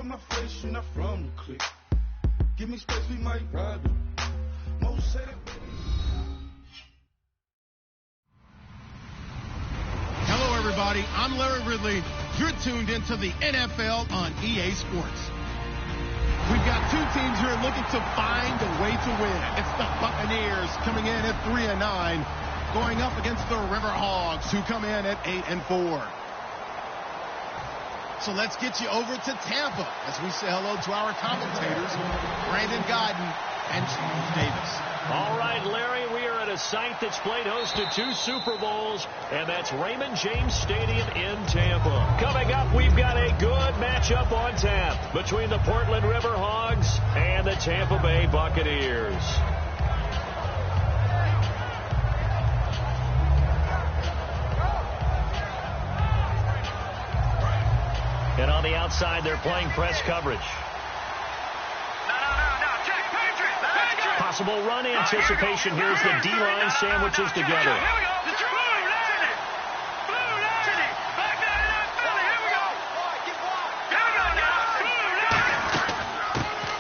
on my face, you're not from the clique. Give me space, we might ride them. Most say that. Hello, everybody. I'm Larry Ridley. You're tuned into the NFL on EA Sports. We've got two teams here looking to find a way to win. It's the Buccaneers coming in at 3-9, going up against the Riverhogs, who come in at 8-4. So let's get you over to Tampa as we say hello to our commentators, Brandon Godden and James Davis. All right, Larry, we are at a site that's played host to 2 Super Bowls, and that's Raymond James Stadium in Tampa. Coming up, we've got a good matchup on tap between the Portland Riverhogs and the Tampa Bay Buccaneers. And on the outside, they're playing press coverage. Possible run anticipation. Here's the D-line sandwiches together.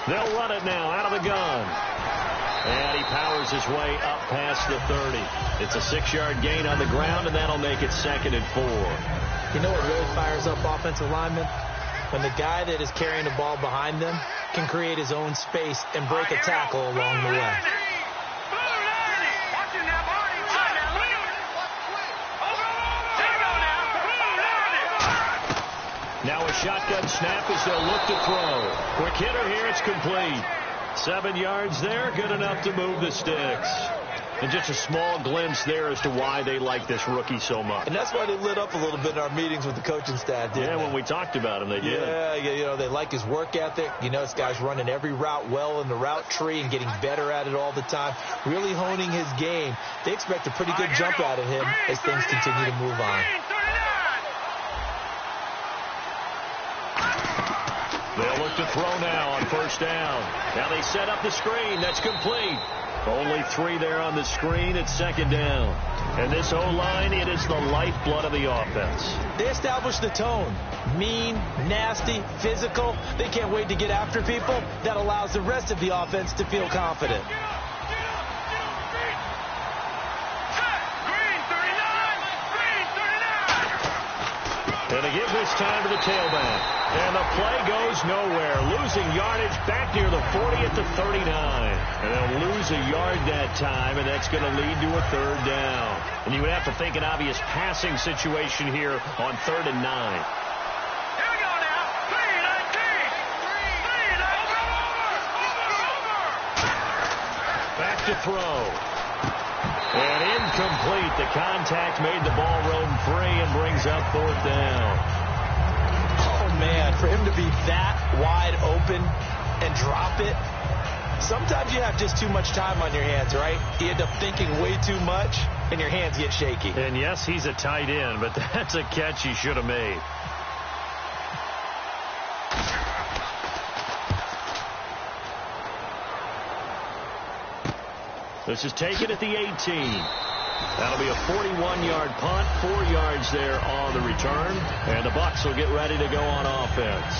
They'll run it now out of the gun. And he powers his way up past the 30. It's a 6-yard gain on the ground, and that'll make it 2nd and 4. You know what really fires up offensive linemen? When the guy that is carrying the ball behind them can create his own space and break a tackle along the way. Now a shotgun snap as they'll look to throw. Quick hitter here, it's complete. 7 yards there, good enough to move the sticks. And just a small glimpse there as to why they like this rookie so much. And that's why they lit up a little bit in our meetings with the coaching staff, didn't they? When we talked about him, they did. Yeah, you know, they like his work ethic. You know, this guy's running every route well in the route tree and getting better at it all the time, really honing his game. They expect a pretty good jump out of him as things continue to move on. They'll look to throw now on 1st down. Now they set up the screen. That's complete. Only 3 there on the screen. It's 2nd down. And this O-line, it is the lifeblood of the offense. They establish the tone. Mean, nasty, physical. They can't wait to get after people. That allows the rest of the offense to feel confident. And they give this time to the tailback. And the play goes nowhere. Losing yardage back near the 40 at the 39. And they'll lose a yard that time, and that's going to lead to a 3rd down. And you would have to think an obvious passing situation here on 3rd and 9. Here we go now. 3-19. Back to throw. And incomplete. The contact made the ball roam free and brings up 4th down. Oh, man, for him to be that wide open and drop it, sometimes you have just too much time on your hands, right? You end up thinking way too much, and your hands get shaky. And, yes, he's a tight end, but that's a catch he should have made. This is taken at the 18. That'll be a 41-yard punt, 4 yards there on the return, and the Bucs will get ready to go on offense.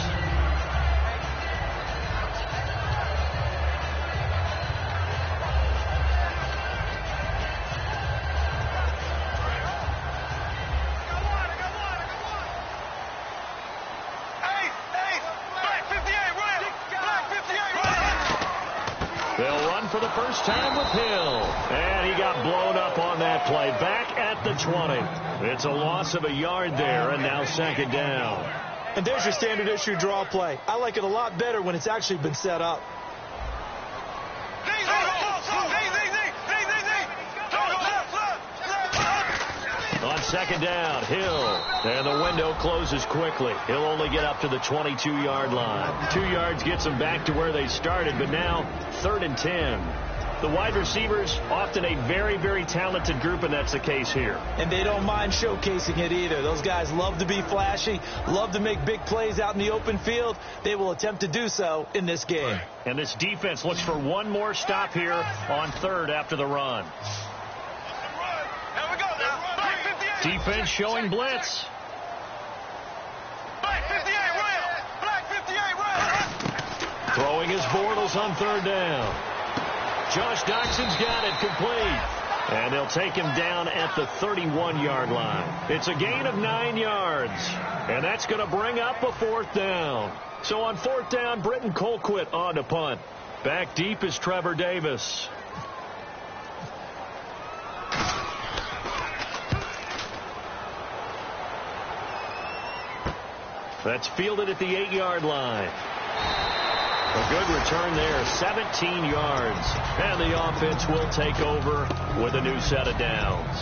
They'll run for the first time with Hill. And he got blown up on that play. Back at the 20. It's a loss of a yard there, and now 2nd down. And there's your standard issue draw play. I like it a lot better when it's actually been set up. On 2nd down, Hill. And the window closes quickly. He'll only get up to the 22-yard line. 2 yards gets him back to where they started, but now 3rd and 10. The wide receivers, often a very, very talented group, and that's the case here. And they don't mind showcasing it either. Those guys love to be flashy, love to make big plays out in the open field. They will attempt to do so in this game. And this defense looks for one more stop here on 3rd after the run. Defense showing blitz. Black 58 rail. Black 58 rail. Throwing his Bortles on third down. Josh Doxson's got it complete. And they'll take him down at the 31-yard line. It's a gain of 9 yards. And that's going to bring up a fourth down. So on fourth down, Britton Colquitt on to punt. Back deep is Trevor Davis. That's fielded at the 8-yard line. A good return there, 17 yards. And the offense will take over with a new set of downs.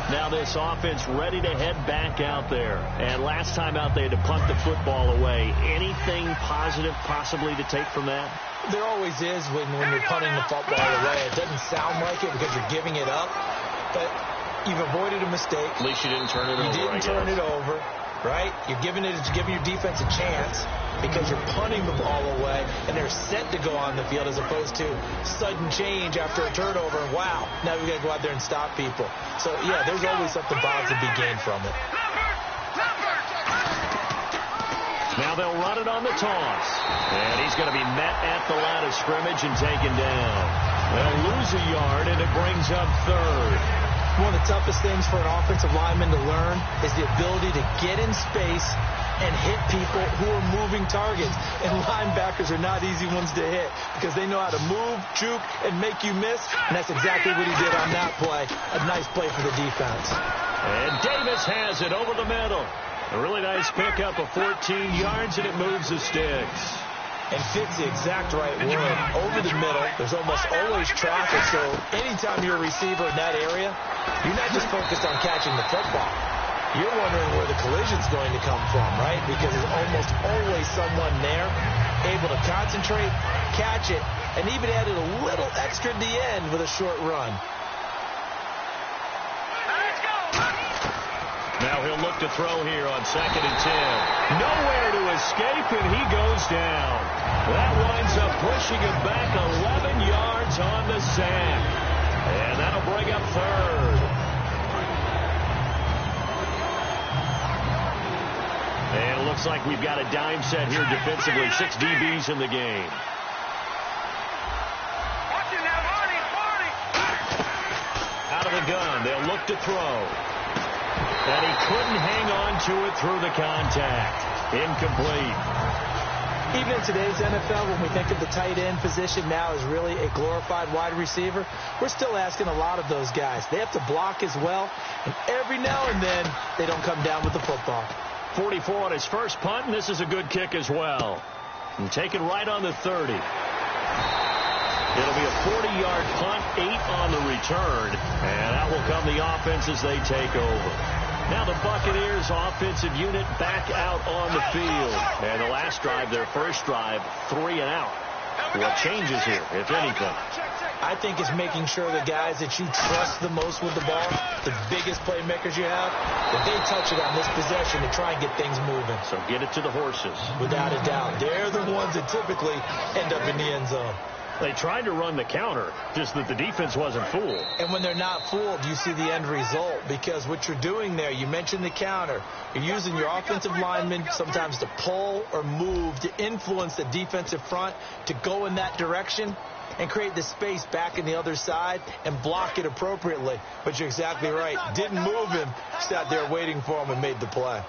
Now this offense ready to head back out there. And last time out they had to punt the football away. Anything positive possibly to take from that? There always is when you're punting the football away. It doesn't sound like it because you're giving it up. But you've avoided a mistake. At least you didn't turn it over. You didn't turn it over, right? You're giving your defense a chance because you're punting the ball away, and they're set to go on the field as opposed to sudden change after a turnover. And wow, now we've got to go out there and stop people. So, yeah, there's always something positive to be gained from it. Now they'll run it on the toss. And he's going to be met at the line of scrimmage and taken down. They'll lose a yard, and it brings up third. One of the toughest things for an offensive lineman to learn is the ability to get in space and hit people who are moving targets. And linebackers are not easy ones to hit because they know how to move, juke, and make you miss. And that's exactly what he did on that play. A nice play for the defense. And Davis has it over the middle. A really nice pickup of 14 yards, and it moves the sticks. And fits the exact right word. Over the middle, there's almost always traffic. So anytime you're a receiver in that area, you're not just focused on catching the football. You're wondering where the collision's going to come from, right? Because there's almost always someone there able to concentrate, catch it, and even added a little extra at the end with a short run. Now he'll look to throw here on 2nd and 10. Nowhere to escape, and he goes down. That winds up pushing him back 11 yards on the sack. And that'll bring up third. And it looks like we've got a dime set here defensively. 6 DBs in the game. Out of the gun, they'll look to throw. And he couldn't hang on to it through the contact. Incomplete. Even in today's NFL, when we think of the tight end position now as really a glorified wide receiver, we're still asking a lot of those guys. They have to block as well, and every now and then they don't come down with the football. 44 on his first punt, and this is a good kick as well. And taken right on the 30. It'll be a 40-yard punt, 8 on the return, and out will come the offense as they take over. Now the Buccaneers offensive unit back out on the field. And the last drive, their first drive, 3 and out. What changes here, if anything? I think it's making sure the guys that you trust the most with the ball, the biggest playmakers you have, that they touch it on this possession to try and get things moving. So get it to the horses. Without a doubt. They're the ones that typically end up in the end zone. They tried to run the counter, just that the defense wasn't fooled. And when they're not fooled, you see the end result. Because what you're doing there, you mentioned the counter. You're using your offensive linemen sometimes to pull or move to influence the defensive front to go in that direction and create the space back in the other side and block it appropriately. But you're exactly right. Didn't move him, sat there waiting for him and made the play.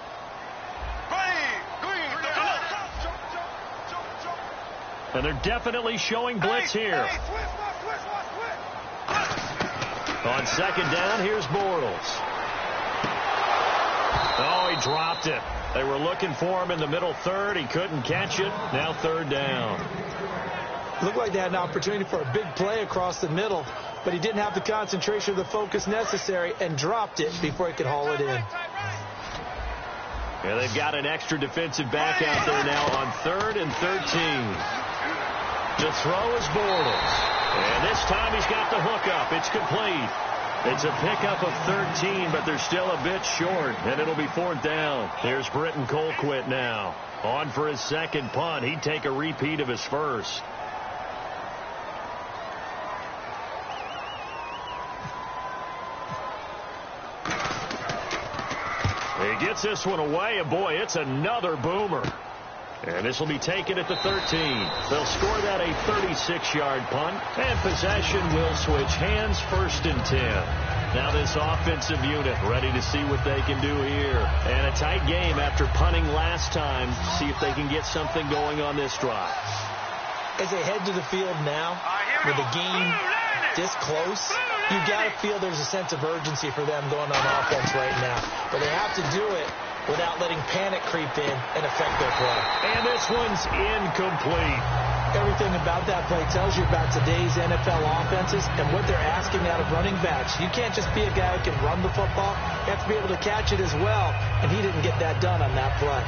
And they're definitely showing blitz here. On second down, here's Bortles. Oh, he dropped it. They were looking for him in the middle third. He couldn't catch it. Now third down. Looked like they had an opportunity for a big play across the middle, but he didn't have the concentration or the focus necessary and dropped it before he could haul it in. Yeah, they've got an extra defensive back out there now on 3rd and 13. The throw is Bortles. And this time he's got the hookup. It's complete. It's a pickup of 13, but they're still a bit short, and it'll be 4th down. Here's Britton Colquitt now. On for his second punt. He'd take a repeat of his first. He gets this one away, and boy, it's another boomer. And this will be taken at the 13. They'll score that a 36-yard punt, and possession will switch hands, 1st and 10. Now this offensive unit ready to see what they can do here. And a tight game after punting last time. See if they can get something going on this drive. As they head to the field now, with the game this close, you got to feel there's a sense of urgency for them going on offense right now. But they have to do it without letting panic creep in and affect their play. And this one's incomplete. Everything about that play tells you about today's NFL offenses and what they're asking out of running backs. You can't just be a guy who can run the football. You have to be able to catch it as well, and he didn't get that done on that play.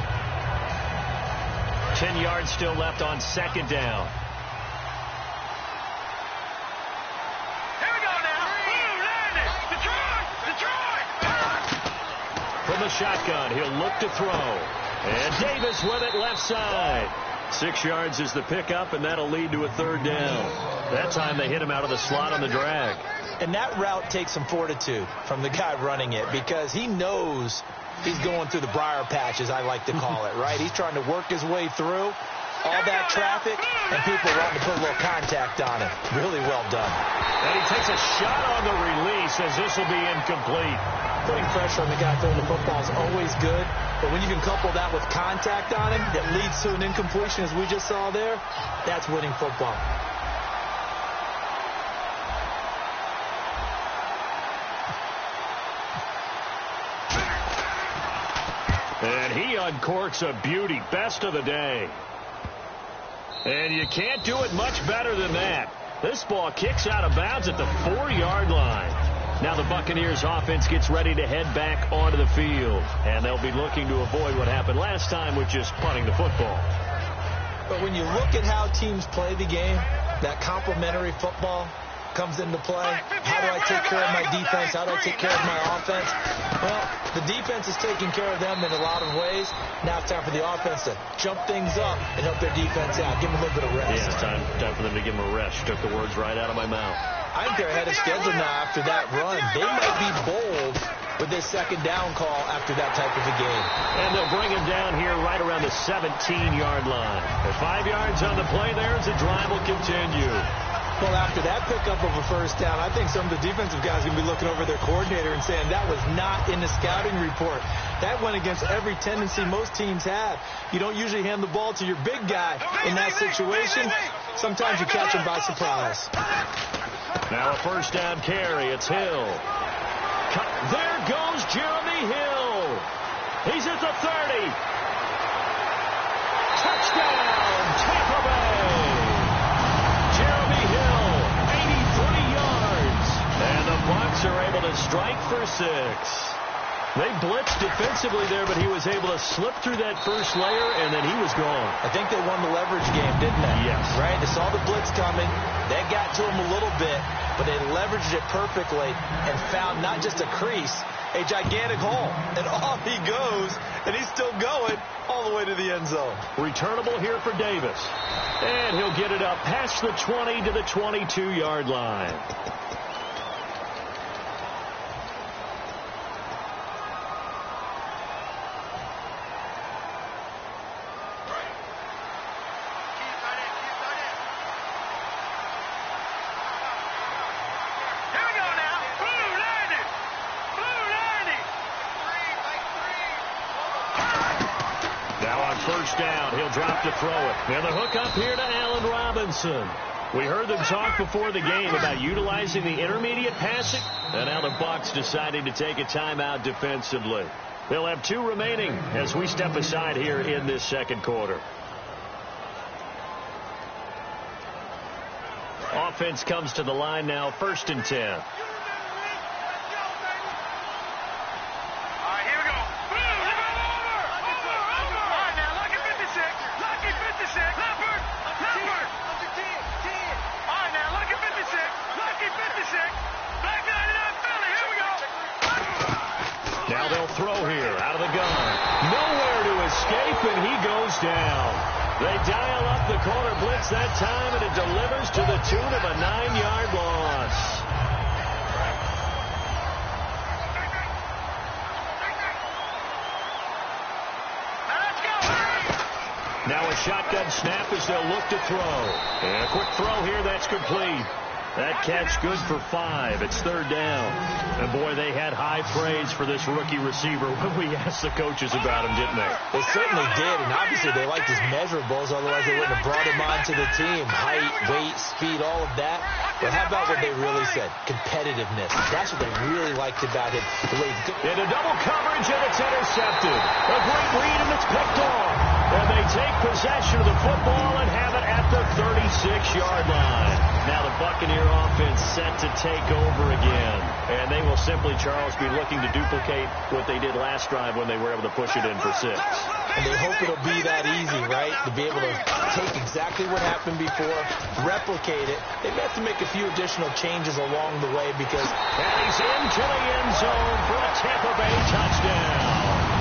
10 yards still left on 2nd down. From the shotgun, he'll look to throw. And Davis with it left side. 6 yards is the pickup, and that'll lead to a 3rd down. That time they hit him out of the slot on the drag. And that route takes some fortitude from the guy running it because he knows he's going through the briar patch, as I like to call it, right? He's trying to work his way through all that traffic, and people wanting to put a little contact on him. Really well done. And he takes a shot on the release as this will be incomplete. Putting pressure on the guy throwing the football is always good, but when you can couple that with contact on him that leads to an incompletion, as we just saw there, that's winning football. And he uncorks a beauty. Best of the day. And you can't do it much better than that. This ball kicks out of bounds at the 4-yard line. Now the Buccaneers offense gets ready to head back onto the field. And they'll be looking to avoid what happened last time with just punting the football. But when you look at how teams play the game, that complementary football comes into play. How do I take care of my defense? How do I take care of my offense? Well, the defense is taking care of them in a lot of ways. Now it's time for the offense to jump things up and help their defense out. Give them a little bit of rest. Yeah, it's time for them to give them a rest. You took the words right out of my mouth. I think they're ahead of schedule now after that run. They might be bold with this 2nd down call after that type of a game. And they'll bring him down here right around the 17-yard line. At 5 yards on the play there as the drive will continue. Well, after that pickup of a 1st down, I think some of the defensive guys are going to be looking over their coordinator and saying that was not in the scouting report. That went against every tendency most teams have. You don't usually hand the ball to your big guy in that situation. Sometimes you catch him by surprise. Now a 1st down carry. It's Hill. There goes Jeremy Hill. He's at the 30. Touchdown, Tampa Bay. Jeremy Hill, 83 yards. And the Bucs are able to strike for 6. They blitzed defensively there, but he was able to slip through that first layer, and then he was gone. I think they won the leverage game, didn't they? Yes. Right? They saw the blitz coming. They got to him a little bit, but they leveraged it perfectly and found not just a crease, a gigantic hole. And off he goes, and he's still going all the way to the end zone. Returnable here for Davis. And he'll get it up past the 20 to the 22-yard line. Down. He'll drop to throw it. And the hook up here to Allen Robinson. We heard them talk before the game about utilizing the intermediate passing. And now the Bucs deciding to take a timeout defensively. They'll have 2 remaining as we step aside here in this 2nd quarter. Offense comes to the line now, 1st and 10. Now they'll throw here out of the gun. Nowhere to escape, and he goes down. They dial up the corner blitz that time, and it delivers to the tune of a 9-yard loss. Now a shotgun snap as they'll look to throw. And a quick throw here, that's complete. That catch good for 5. It's 3rd down. And, boy, they had high praise for this rookie receiver when we asked the coaches about him, didn't they? They certainly did, and obviously they liked his measurables, otherwise they wouldn't have brought him onto the team. Height, weight, speed, all of that. But how about what they really said? Competitiveness. That's what they really liked about him. Into double coverage, and it's intercepted. A great read, and it's picked off. And they take possession of the football and have it at the 36-yard line. Now the Buccaneer offense set to take over again. And they will simply, Charles, be looking to duplicate what they did last drive when they were able to push it in for 6. And they hope it'll be that easy, right? To be able to take exactly what happened before, replicate it. They may have to make a few additional changes along the way because... And he's into the end zone for a Tampa Bay touchdown.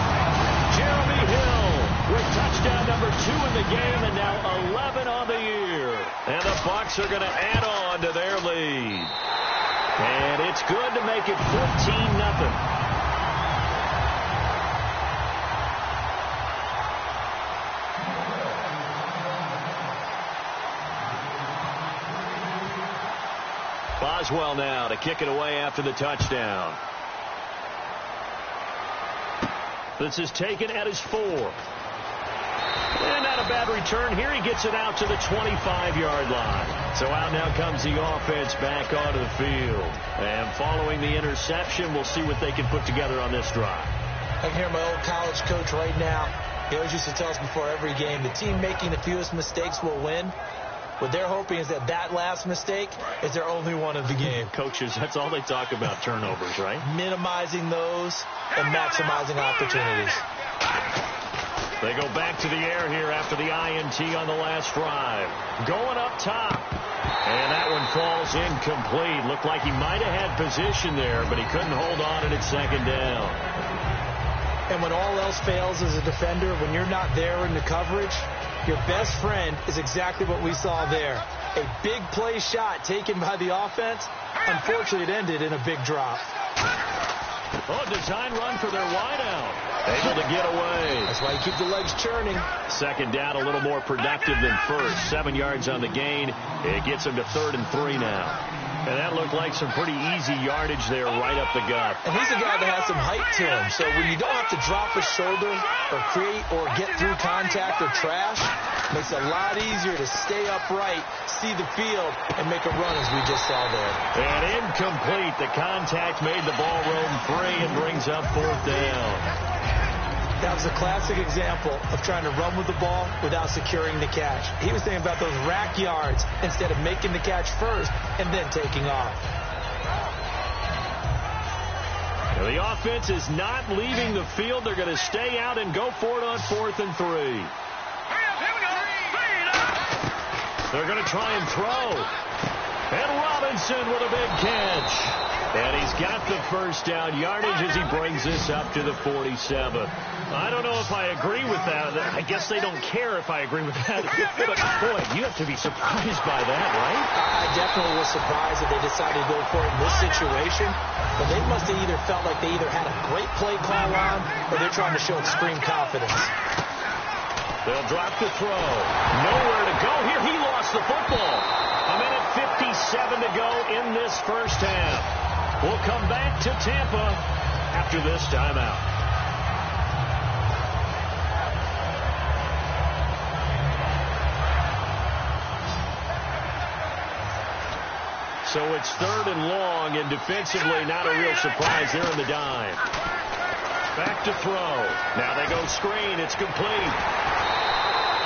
Jeremy Hill with touchdown number 2 in the game, and now 11 on the year. And the Bucs are going to add on to their lead. And it's good to make it 14-0. Boswell now to kick it away after the touchdown. This is taken at his 4. And not a bad return here. He gets it out to the 25-yard line. So out now comes the offense back onto the field. And following the interception, we'll see what they can put together on this drive. I can hear my old college coach right now. He always used to tell us before every game, the team making the fewest mistakes will win. What they're hoping is that that last mistake is their only one of the game. Coaches, that's all they talk about, turnovers, right? Minimizing those and maximizing opportunities. They go back to the air here after the INT on the last drive. Going up top. And that one falls incomplete. Looked like he might have had position there, but he couldn't hold on, and it's 2nd down. And when all else fails as a defender, when you're not there in the coverage, your best friend is exactly what we saw there. A big play shot taken by the offense. Unfortunately, it ended in a big drop. Oh, design run for their wideout. Able to get away. That's why you keep the legs churning. 2nd down, a little more productive than first. 7 yards on the gain. It gets them to 3rd and 3 now. And that looked like some pretty easy yardage there right up the gut. And he's a guy that has some height to him. So when you don't have to drop a shoulder or create or get through contact or trash, it makes it a lot easier to stay upright, see the field, and make a run as we just saw there. And incomplete. The contact made the ball roam free and brings up 4th down. That was a classic example of trying to run with the ball without securing the catch. He was thinking about those rack yards instead of making the catch first and then taking off. Now the offense is not leaving the field. They're going to stay out and go for it on 4th and 3. They're going to try and throw. And Robinson with a big catch. And he's got the 1st down yardage as he brings this up to the 47. I don't know if I agree with that. I guess they don't care if I agree with that. But, boy, you have to be surprised by that, right? I definitely was surprised that they decided to go for it in this situation. But they must have either felt like they either had a great play call on or they're trying to show extreme confidence. They'll drop the throw. Nowhere to go here. He lost the football. A minute 57 to go in this first half. We'll come back to Tampa after this timeout. So it's 3rd and long, and defensively not a real surprise there in the dime. Back to throw. Now they go screen. It's complete.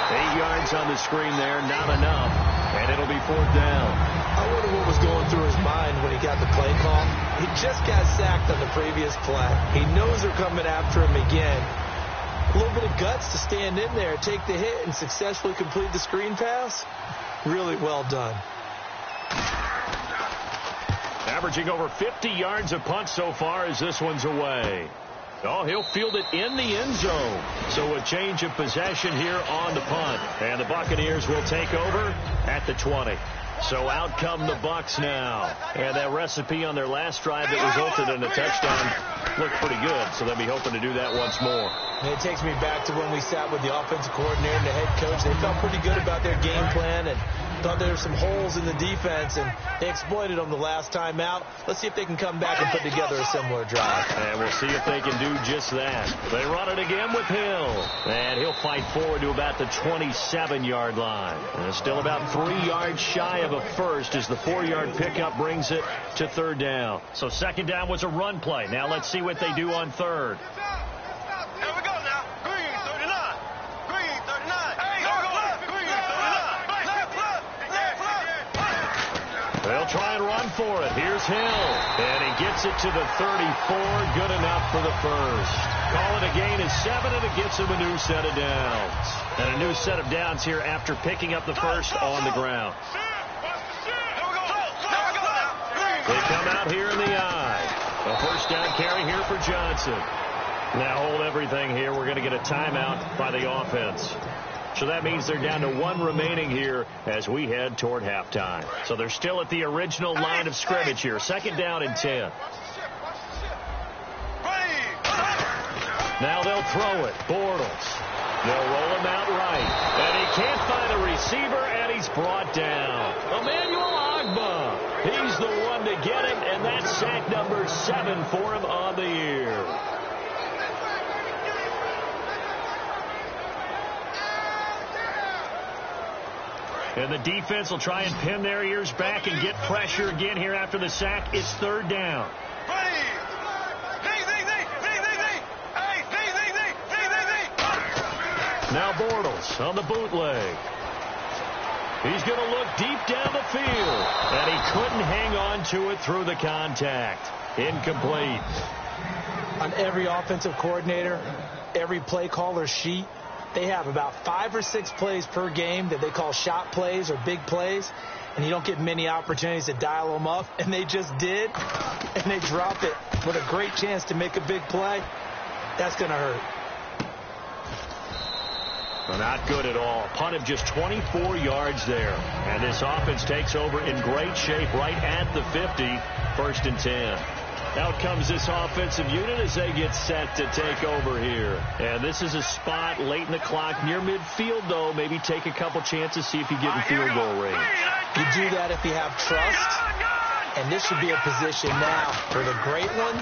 8 yards on the screen there, not enough, and it'll be 4th down. I wonder what was going through his mind when he got the play call. He just got sacked on the previous play. He knows they're coming after him again. A little bit of guts to stand in there, take the hit, and successfully complete the screen pass. Really well done. Averaging over 50 yards a punt so far as this one's away. Oh, he'll field it in the end zone. So a change of possession here on the punt. And the Buccaneers will take over at the 20. So out come the Bucs now. And that recipe on their last drive that resulted in a touchdown looked pretty good, so they'll be hoping to do that once more. And it takes me back to when we sat with the offensive coordinator and the head coach. They felt pretty good about their game plan and thought there were some holes in the defense, and they exploited them the last time out. Let's see if they can come back and put together a similar drive. And we'll see if they can do just that. They run it again with Hill. And he'll fight forward to about the 27-yard line. And still about 3 yards shy of a first as the 4-yard pickup brings it to third down. So second down was a run play. Now let's see what they do on third. Here we go now. Green 39. Green 39. Hey, Green 39. They'll try and run for it. Here's Hill. And he gets it to the 34. Good enough for the first. Call it a gain of 7, and it gets him a new set of downs. And a new set of downs here after picking up the first on the ground. They come out here in the eye. A first down carry here for Johnson. Now hold everything here. We're going to get a timeout by the offense. So that means they're down to 1 remaining here as we head toward halftime. So they're still at the original line of scrimmage here. Second down and 10. Now they'll throw it. Bortles. They'll roll him out right. And he can't find a receiver, and he's brought down. Emmanuel Ogbah. He's the one to get him, and that's sack number 7 for him on the year. And the defense will try and pin their ears back and get pressure again here after the sack. It's third down. Now Bortles on the bootleg. He's going to look deep down the field. And he couldn't hang on to it through the contact. Incomplete. On every offensive coordinator, every play caller sheet, they have about 5 or 6 plays per game that they call shot plays or big plays, and you don't get many opportunities to dial them up, and they just did, and they drop it with a great chance to make a big play. That's going to hurt. Well, not good at all. Punt of just 24 yards there. And this offense takes over in great shape right at the 50, first and 10. Out comes this offensive unit as they get set to take over here. And this is a spot late in the clock near midfield, though. Maybe take a couple chances, see if you get in field goal range. You do that if you have trust. And this should be a position now for the great ones.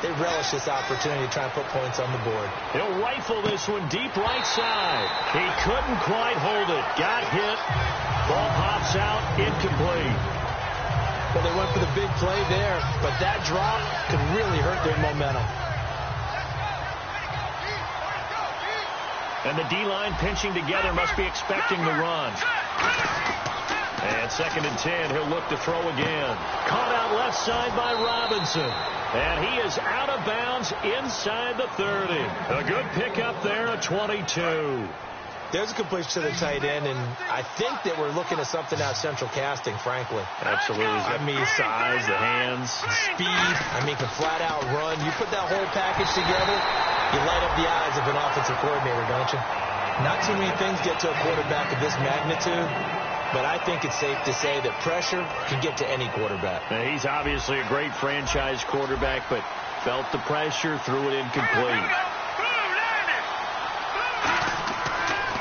They relish this opportunity to try and put points on the board. He'll rifle this one deep right side. He couldn't quite hold it. Got hit. Ball pops out. Incomplete. Well, they went for the big play there, but that drop could really hurt their momentum. And the D-line pinching together must be expecting the run. And second and 10, he'll look to throw again. Caught out left side by Robinson. And he is out of bounds inside the 30. A good pickup there at 22. There's a completion to the tight end, and I think that we're looking at something out central casting, frankly. Absolutely. I mean, size, the hands. Speed. I mean, can flat out run. You put that whole package together, you light up the eyes of an offensive coordinator, don't you? Not too many things get to a quarterback of this magnitude, but I think it's safe to say that pressure can get to any quarterback. Now, he's obviously a great franchise quarterback, but felt the pressure, threw it incomplete.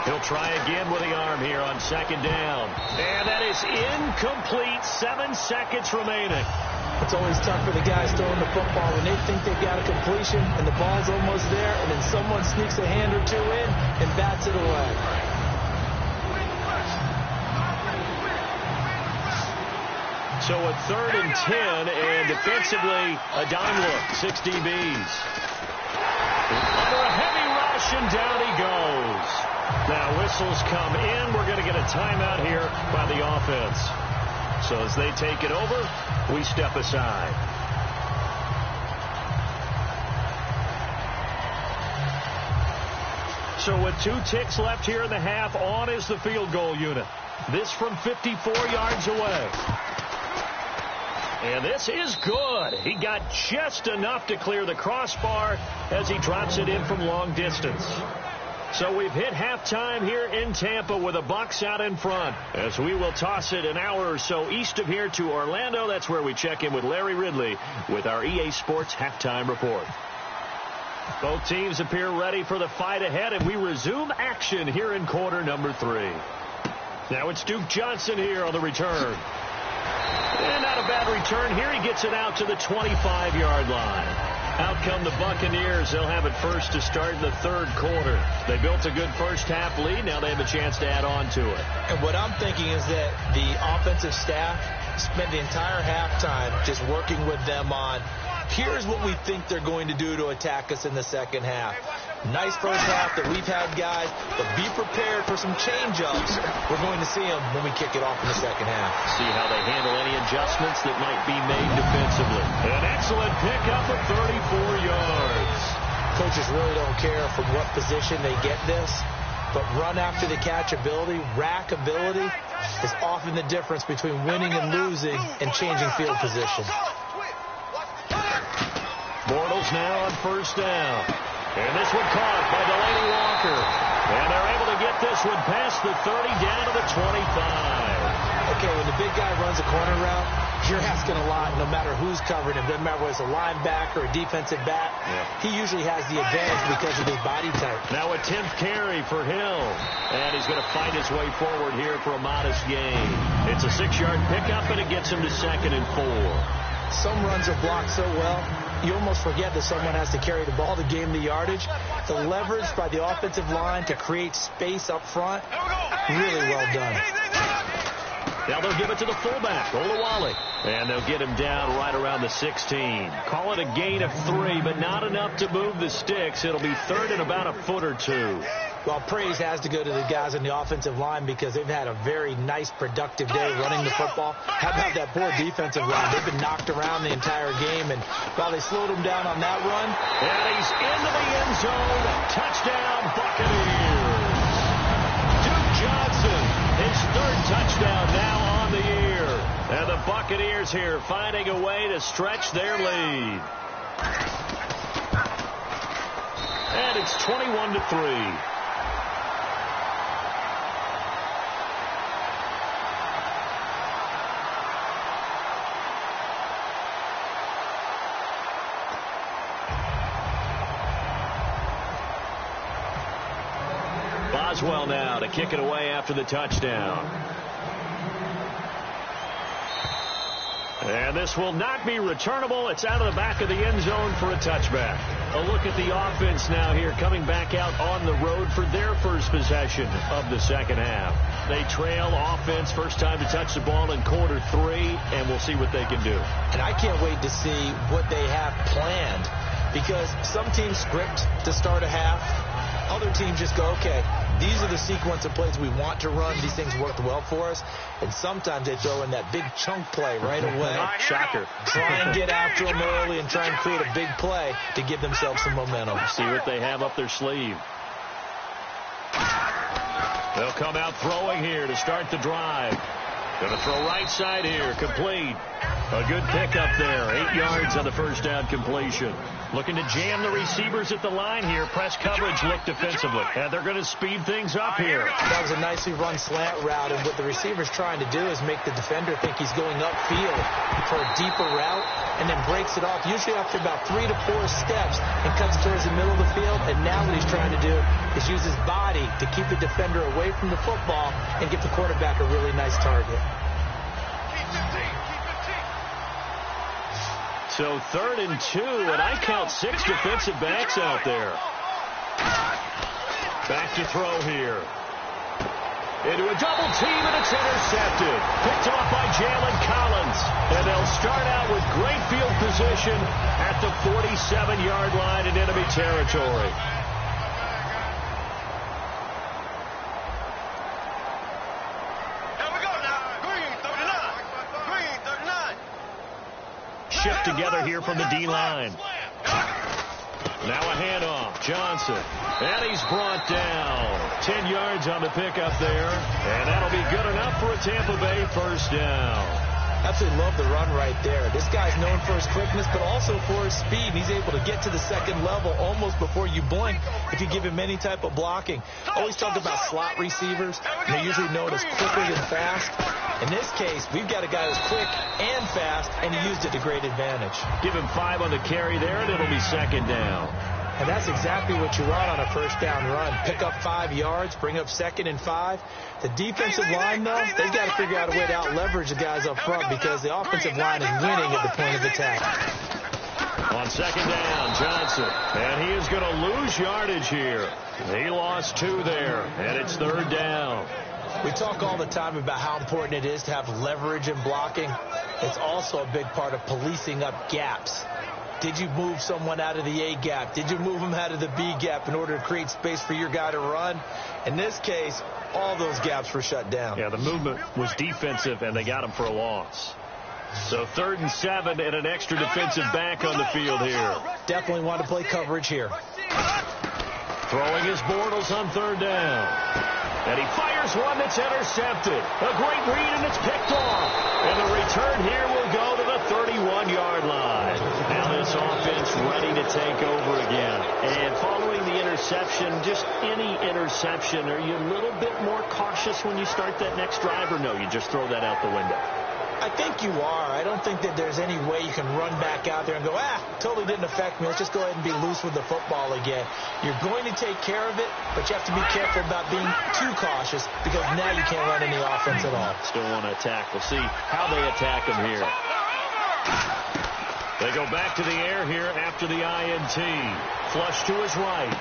He'll try again with the arm here on second down. And that is incomplete. 7 seconds remaining. It's always tough for the guys throwing the football when they think they've got a completion and the ball's almost there, and then someone sneaks a hand or two in and bats it away. So a third and 10, and defensively, a dime look. 6 DBs. Under a heavy rush, and down he goes. Now whistles come in. We're going to get a timeout here by the offense. So as they take it over, we step aside. So with 2 ticks left here in the half, on is the field goal unit. This from 54 yards away. And this is good. He got just enough to clear the crossbar as he drops it in from long distance. So we've hit halftime here in Tampa with the Bucs out in front, as we will toss it an hour or so east of here to Orlando. That's where we check in with Larry Ridley with our EA Sports halftime report. Both teams appear ready for the fight ahead, and we resume action here in quarter number 3. Now it's Duke Johnson here on the return. And not a bad return here. He gets it out to the 25-yard line. Out come the Buccaneers. They'll have it first to start in the third quarter. They built a good first-half lead. Now they have a chance to add on to it. And what I'm thinking is that the offensive staff spent the entire halftime just working with them on, here's what we think they're going to do to attack us in the second half. Nice first half that we've had, guys, but be prepared for some change-ups. We're going to see them when we kick it off in the second half. See how they handle any adjustments that might be made defensively. An excellent pickup of 34 yards. Coaches really don't care from what position they get this, but run after the catch ability, rack ability, is often the difference between winning and losing and changing field position. Bortles now on first down. And this one caught by Delaney Walker. And they're able to get this one past the 30 down to the 25. Okay, when the big guy runs a corner route, you're asking a lot no matter who's covering him. Doesn't matter whether it's a linebacker or a defensive back. Yeah. He usually has the advantage because of his body type. Now a 10th carry for Hill. And he's going to fight his way forward here for a modest gain. It's a 6-yard pickup, and it gets him to 2nd and 4. Some runs are blocked so well, you almost forget that someone has to carry the ball to gain the yardage. The leverage by the offensive line to create space up front, really well done. Now they'll give it to the fullback, Olawale. And they'll get him down right around the 16. Call it a gain of 3, but not enough to move the sticks. It'll be third and about a foot or 2. Well, praise has to go to the guys on the offensive line because they've had a very nice, productive day running the football. How about that poor defensive line? They've been knocked around the entire game, and while they slowed him down on that run. And he's into the end zone. Touchdown, Buccaneers. Duke Johnson, his 3rd touchdown now on the year. And the Buccaneers here finding a way to stretch their lead. And it's 21-3. Boswell now to kick it away after the touchdown. And this will not be returnable. It's out of the back of the end zone for a touchback. A look at the offense now here, coming back out on the road for their first possession of the second half. They trail offense, first time to touch the ball in quarter 3, and we'll see what they can do. And I can't wait to see what they have planned, because some teams script to start a half. Other teams just go, okay, these are the sequence of plays we want to run. These things worked well for us. And sometimes they throw in that big chunk play right away. Shocker. Try and get after them early and try and create a big play to give themselves some momentum. See what they have up their sleeve. They'll come out throwing here to start the drive. Going to throw right side here, complete. A good pickup there, 8 yards on the first down completion. Looking to jam the receivers at the line here. Press coverage look defensively. And they're going to speed things up here. That was a nicely run slant route, and what the receiver's trying to do is make the defender think he's going upfield for a deeper route, and then breaks it off, usually after about 3 to 4 steps, and cuts towards the middle of the field. And now what he's trying to do is use his body to keep the defender away from the football and get the quarterback a really nice target. So 3rd and 2, and I count 6 defensive backs out there. Back to throw here. Into a double team, and it's intercepted. Picked off by Jalen Collins. And they'll start out with great field position at the 47-yard line in enemy territory. Shift together here from the D-line. Now a handoff. Johnson. And he's brought down. 10 yards on the pickup there. And that'll be good enough for a Tampa Bay first down. Absolutely love the run right there. This guy's known for his quickness, but also for his speed. And he's able to get to the second level almost before you blink if you give him any type of blocking. Always talk about slot receivers. They're usually known as quicker than fast. In this case, we've got a guy who's quick and fast, and he used it to great advantage. Give him 5 on the carry there, and it'll be second down. And that's exactly what you want on a first down run. Pick up 5 yards, bring up 2nd and 5. The defensive line, though, they've got to figure out a way to out-leverage the guys up front because the offensive line is winning at the point of attack. On second down, Johnson. And he is going to lose yardage here. He lost 2 there, and it's 3rd down. We talk all the time about how important it is to have leverage in blocking. It's also a big part of policing up gaps. Did you move someone out of the A gap? Did you move them out of the B gap in order to create space for your guy to run? In this case, all those gaps were shut down. Yeah, the movement was defensive, and they got him for a loss. So 3rd and 7 and an extra defensive back on the field here. Definitely want to play coverage here. Throwing his Bortles on 3rd down. And he fires one that's intercepted. A great read, and it's picked off. And the return here will go to the 31-yard line. Now this offense ready to take over again. And following the interception, just any interception, are you a little bit more cautious when you start that next drive, or no, you just throw that out the window? I think you are. I don't think that there's any way you can run back out there and go, totally didn't affect me. Let's just go ahead and be loose with the football again. You're going to take care of it, but you have to be careful about being too cautious because now you can't run any offense at all. Still want to attack. We'll see how they attack him here. They go back to the air here after the INT. Flush to his right.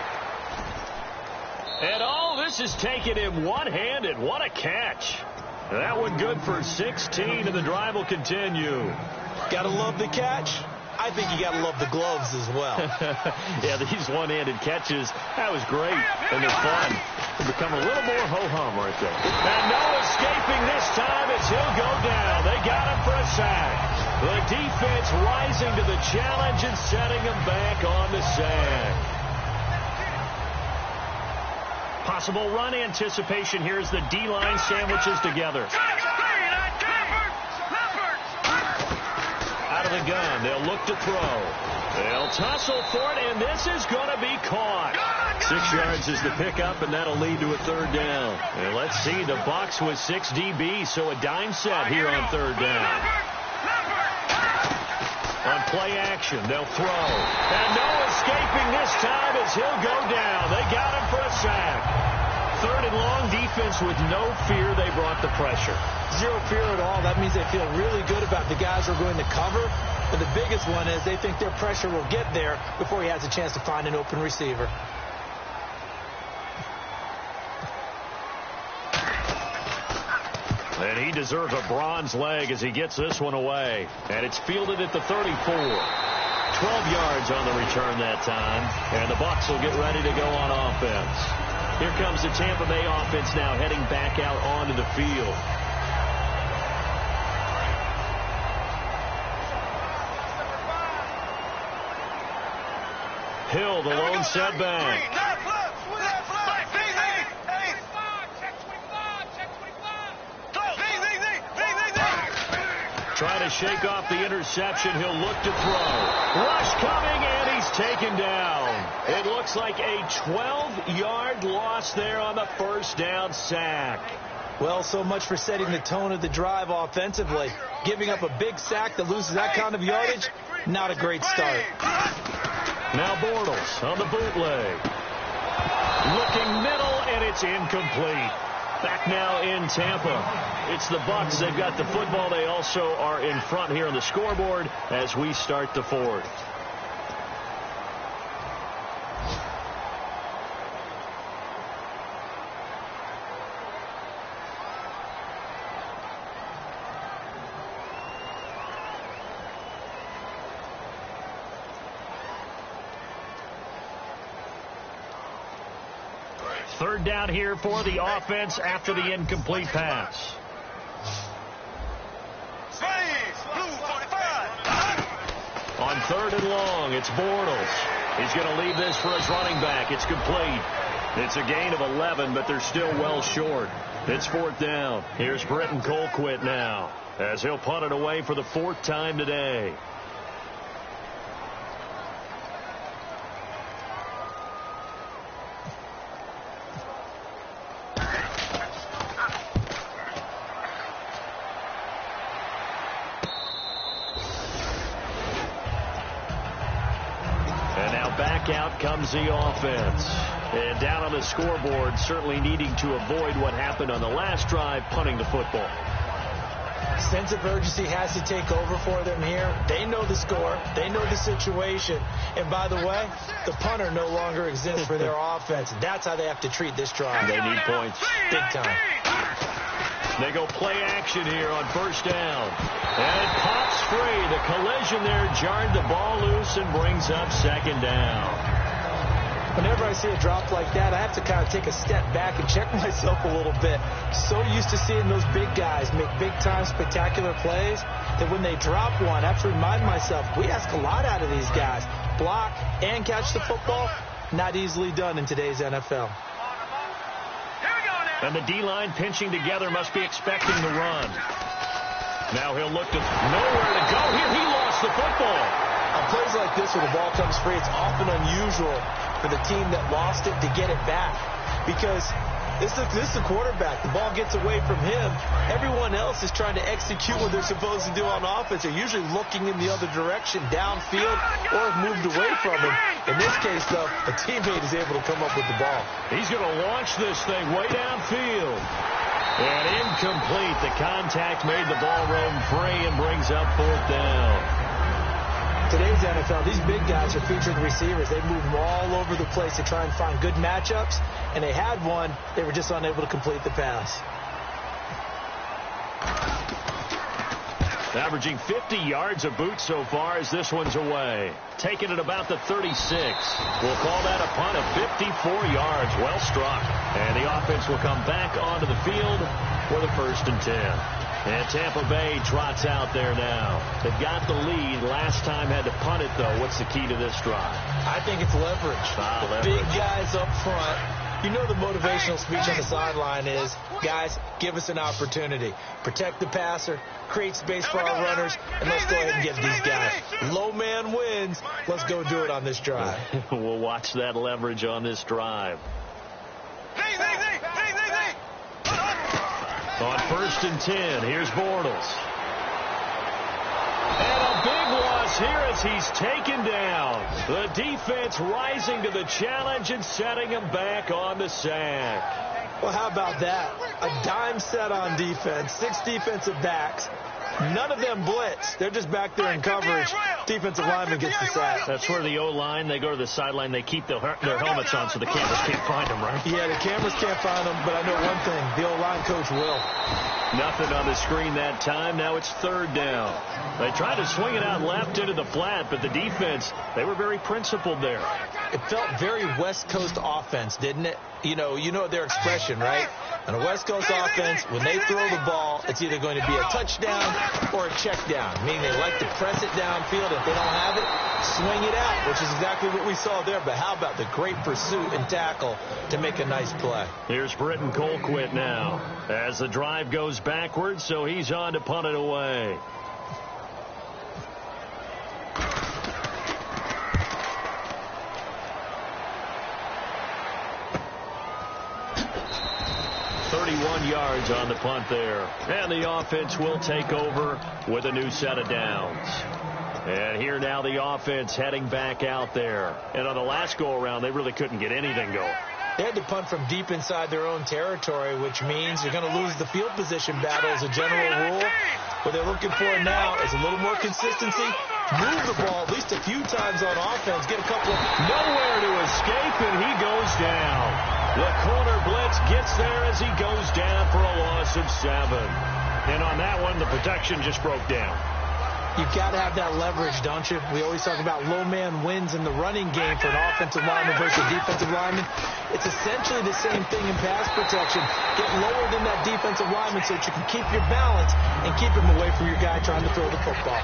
And this is taken him one-handed. What a catch. That one good for 16, and the drive will continue. Gotta love the catch. I think you gotta love the gloves as well. Yeah, these one-handed catches, that was great, and they're fun. They become a little more ho-hum right there. And no escaping this time as he'll go down. They got him for a sack. The defense rising to the challenge and setting him back on the sack. Possible run anticipation here as the D-line sandwiches together. Out of the gun, they'll look to throw. They'll tussle for it, and this is going to be caught. 6 yards is the pickup, and that'll lead to a 3rd down. And let's see, the Bucs with 6 DBs, so a dime set here on 3rd down. On play action, they'll throw. And no escaping this time as he'll go down. They got him for a sack. 3rd and long, defense with no fear. They brought the pressure. Zero fear at all. That means they feel really good about the guys who are going to cover. But the biggest one is they think their pressure will get there before he has a chance to find an open receiver. And he deserves a bronze leg as he gets this one away. And it's fielded at the 34. 12 yards on the return that time. And the Bucs will get ready to go on offense. Here comes the Tampa Bay offense now heading back out onto the field. Hill, the lone setback. Trying to shake off the interception. He'll look to throw. Rush coming, and he's taken down. It looks like a 12-yard loss there on the 1st down sack. Well, so much for setting the tone of the drive offensively. Giving up a big sack that loses that kind of yardage, not a great start. Now Bortles on the bootleg. Looking middle, and it's incomplete. Back now in Tampa. It's the Bucs. They've got the football. They also are in front here on the scoreboard as we start the 4th. Third down here for the offense after the incomplete pass. On 3rd and long, it's Bortles. He's going to leave this for his running back. It's complete. It's a gain of 11, but they're still well short. It's 4th down. Here's Britton Colquitt now as he'll punt it away for the 4th time today. And now back out comes the offense. And down on the scoreboard, certainly needing to avoid what happened on the last drive, punting the football. Sense of urgency has to take over for them here. They know the score. They know the situation. And by the way, the punter no longer exists for their offense. That's how they have to treat this drive. They need points. Big time. They go play action here on 1st down. And it pops free. The collision there jarred the ball loose and brings up 2nd down. Whenever I see a drop like that, I have to kind of take a step back and check myself a little bit. So used to seeing those big guys make big-time spectacular plays that when they drop one, I have to remind myself, we ask a lot out of these guys. Block and catch the football, not easily done in today's NFL. And the D-line pinching together must be expecting the run. Now he'll look to nowhere to go here. He lost the football. On plays like this where the ball comes free, it's often unusual for the team that lost it to get it back. Because this is the quarterback. The ball gets away from him. Everyone else is trying to execute what they're supposed to do on offense. They're usually looking in the other direction, downfield, or have moved away from him. In this case, though, a teammate is able to come up with the ball. He's going to launch this thing way downfield. And incomplete. The contact made the ball roam free and brings up 4th down. Today's NFL, these big guys are featured receivers. They move all over the place to try and find good matchups, and they had one. They were just unable to complete the pass. Averaging 50 yards a boot so far as this one's away. Taking it about the 36. We'll call that a punt of 54 yards. Well struck. And the offense will come back onto the field for the 1st and 10. And Tampa Bay trots out there now. They've got the lead. Last time had to punt it, though. What's the key to this drive? I think it's leverage. Leverage. Big guys up front. You know the motivational speech on the sideline is, guys, give us an opportunity. Protect the passer, create space for our runners, and let's go ahead and get these guys. Low man wins. Let's go do it on this drive. We'll watch that leverage on this drive. On 1st and 10, here's Bortles. And a big loss here as he's taken down. The defense rising to the challenge and setting him back on the sack. Well, how about that? A dime set on defense, 6 defensive backs. None of them blitz. They're just back there in coverage. Defensive lineman gets the sack. That's where the O-line, they go to the sideline, they keep their helmets on so the cameras can't find them, right? Yeah, the cameras can't find them, but I know one thing. The O-line coach will. Nothing on the screen that time. Now it's 3rd down. They tried to swing it out left into the flat, but the defense, they were very principled there. It felt very West Coast offense, didn't it? You know their expression, right? On a West Coast offense, when they throw the ball, it's either going to be a touchdown or a check down, meaning they like to press it downfield. If they don't have it, swing it out, which is exactly what we saw there. But how about the great pursuit and tackle to make a nice play? Here's Britton Colquitt now as the drive goes backwards, so he's on to punt it away. Yards on the punt there. And the offense will take over with a new set of downs. And here now the offense heading back out there. And on the last go-around, they really couldn't get anything going. They had to punt from deep inside their own territory, which means you're going to lose the field position battle as a general rule. What they're looking for now is a little more consistency. Move the ball at least a few times on offense. Get a couple of... Nowhere to escape, and he goes down. The corner blitz gets there as he goes down for a loss of 7. And on that one, the protection just broke down. You've got to have that leverage, don't you? We always talk about low man wins in the running game for an offensive lineman versus a defensive lineman. It's essentially the same thing in pass protection. Get lower than that defensive lineman so that you can keep your balance and keep him away from your guy trying to throw the football.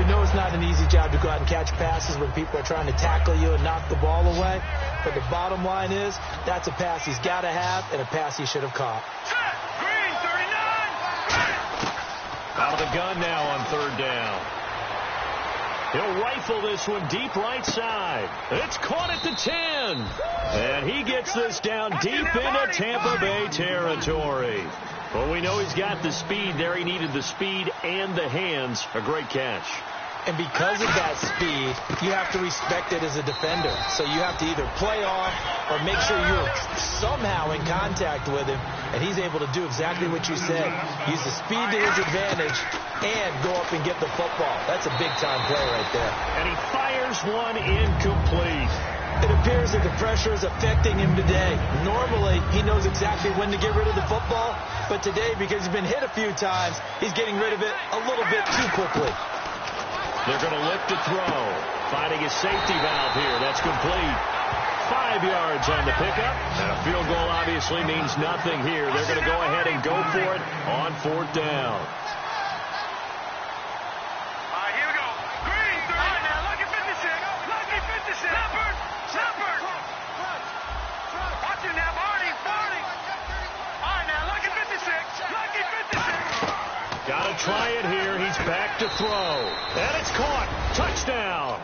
We know it's not an easy job to go out and catch passes when people are trying to tackle you and knock the ball away. But the bottom line is, that's a pass he's got to have and a pass he should have caught. the gun now on third down. He'll rifle this one deep right side. It's caught at the 10. And he gets this down deep into Tampa Bay territory. Well, we know he's got the speed there. He needed the speed and the hands. A great catch. And because of that speed, you have to respect it as a defender. So you have to either play off or make sure you're somehow in contact with him. And he's able to do exactly what you said. Use the speed to his advantage and go up and get the football. That's a big-time play right there. And he fires one incomplete. It appears that the pressure is affecting him today. Normally, he knows exactly when to get rid of the football. But today, because he's been hit a few times, he's getting rid of it a little bit too quickly. They're going to look to throw. Finding a safety valve here. That's complete. 5 yards on the pickup. And a field goal obviously means nothing here. They're going to go ahead and go for it on fourth down. All right, here we go. Green, all right, now, lucky 56. Lucky 56. Shepherd. Shepherd. Watch it now, Barney. Barney. All right, now, lucky 56. Lucky 56. Got to try it here. He's back to throw. And it's caught. Touchdown.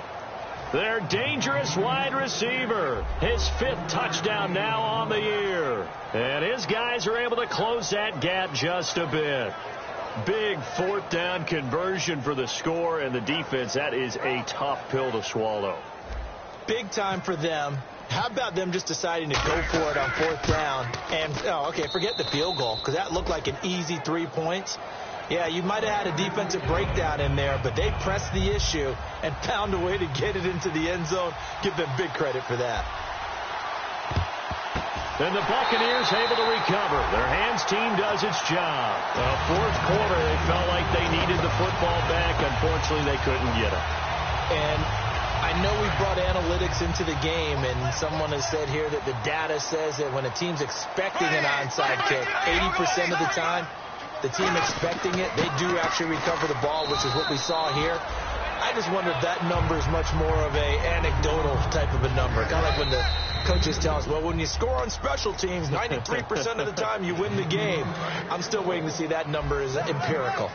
Their dangerous wide receiver. His 5th touchdown now on the year. And his guys are able to close that gap just a bit. Big fourth down conversion for the score and the defense. That is a tough pill to swallow. Big time for them. How about them just deciding to go for it on fourth down? And, forget the field goal, because that looked like an easy 3 points. Yeah, you might have had a defensive breakdown in there, but they pressed the issue and found a way to get it into the end zone. Give them big credit for that. Then the Buccaneers able to recover. Their hands team does its job. Fourth quarter, they felt like they needed the football back. Unfortunately, they couldn't get it. And I know we brought analytics into the game, and someone has said here that the data says that when a team's expecting an onside kick, 80% of the time, the team expecting it, they do actually recover the ball, which is what we saw here. I just wonder if that number is much more of a anecdotal type of a number. Kind of like when the coaches tell us, well, when you score on special teams, 93% of the time you win the game. I'm still waiting to see that number is empirical.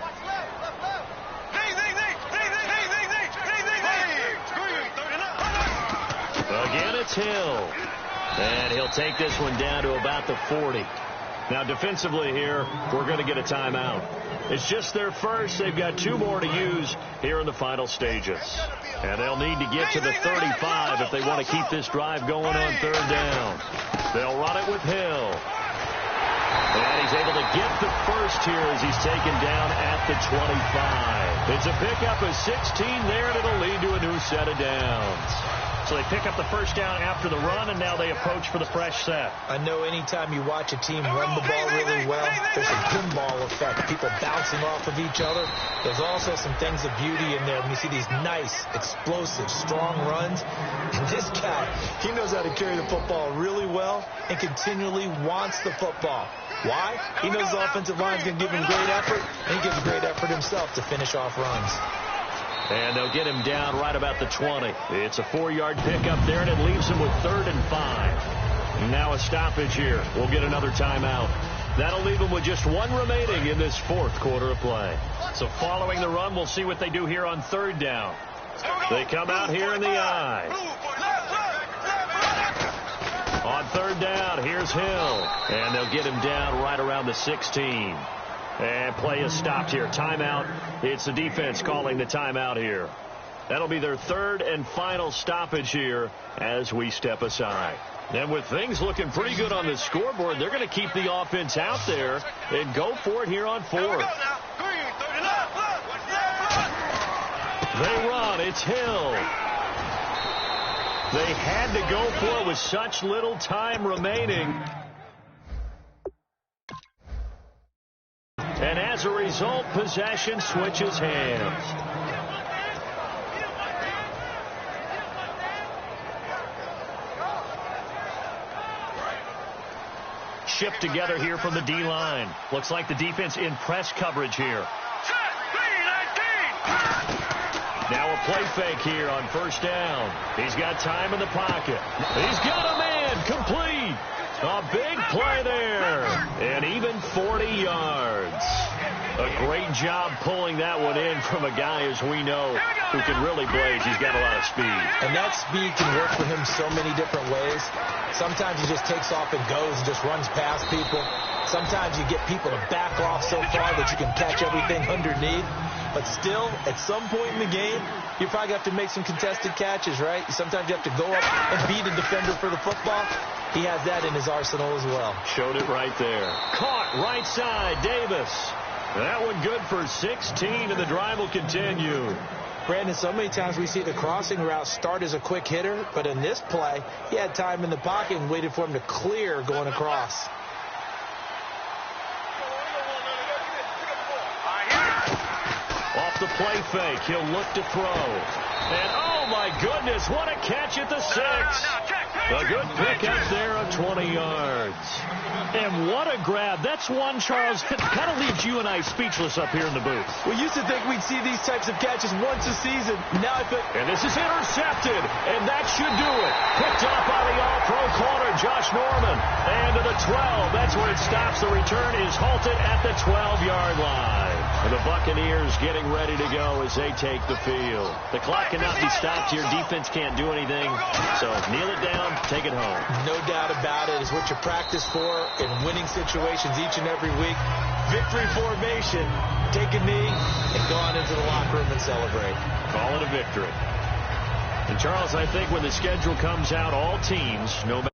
Again, it's Hill. And he'll take this one down to about the 40. Now, defensively here, we're going to get a timeout. It's just their first. They've got 2 more to use here in the final stages. And they'll need to get to the 35 if they want to keep this drive going on third down. They'll run it with Hill. And he's able to get the first here as he's taken down at the 25. It's a pickup of 16 there, and it'll lead to a new set of downs. So they pick up the first down after the run, and now they approach for the fresh set. I know anytime you watch a team run the ball really well, there's a pinball effect, people bouncing off of each other. There's also some things of beauty in there when you see these nice, explosive, strong runs. And this guy, he knows how to carry the football really well and continually wants the football. Why? He knows the offensive line's going to give him great effort, and he gives great effort himself to finish off runs. And they'll get him down right about the 20. It's a 4-yard pickup there, and it leaves him with 3rd and 5. Now a stoppage here. We'll get another timeout. That'll leave him with just 1 remaining in this 4th quarter of play. So following the run, we'll see what they do here on third down. They come out here in the I. On third down, here's Hill. And they'll get him down right around the 16. And play is stopped here. Timeout. It's the defense calling the timeout here. That'll be their 3rd and final stoppage here as we step aside. And with things looking pretty good on the scoreboard, they're going to keep the offense out there and go for it here on 4th. They run. It's Hill. They had to go for it with such little time remaining. And as a result, possession switches hands. Shipped together here from the D-line. Looks like the defense in press coverage here. Now a play fake here on first down. He's got time in the pocket. He's got a man complete. A big play there. And even 40 yards. A Great job pulling that one in from a guy, as we know, who can really blaze. He's got a lot of speed. And that speed can work for him so many different ways. Sometimes he just takes off and goes and just runs past people. Sometimes you get people to back off so far that you can catch everything underneath. But still, at some point in the game, you probably have to make some contested catches, right? Sometimes you have to go up and beat a defender for the football. He has that in his arsenal as well. Showed it right there. Caught right side, Davis. That one good for 16, and the drive will continue. Brandon, so many times we see the crossing route start as a quick hitter, but in this play, he had time in the pocket and waited for him to clear going across. Off the play fake, he'll look to throw. And, oh, my goodness, what a catch at the 6. A good pickup there of 20 yards. And what a grab. That's one, Charles, that kind of leaves you and I speechless up here in the booth. We used to think we'd see these types of catches once a season. Now I think... And this is intercepted, and that should do it. Picked off by the all-pro corner, Josh Norman. And to the 12. That's where it stops. The return is halted at the 12-yard line. And the Buccaneers getting ready to go as they take the field. The clock cannot be stopped here. Defense can't do anything. So kneel it down, take it home. No doubt about it. It's what you practice for in winning situations each and every week. Victory formation. Take a knee and go on into the locker room and celebrate. Call it a victory. And Charles, I think when the schedule comes out, all teams, no matter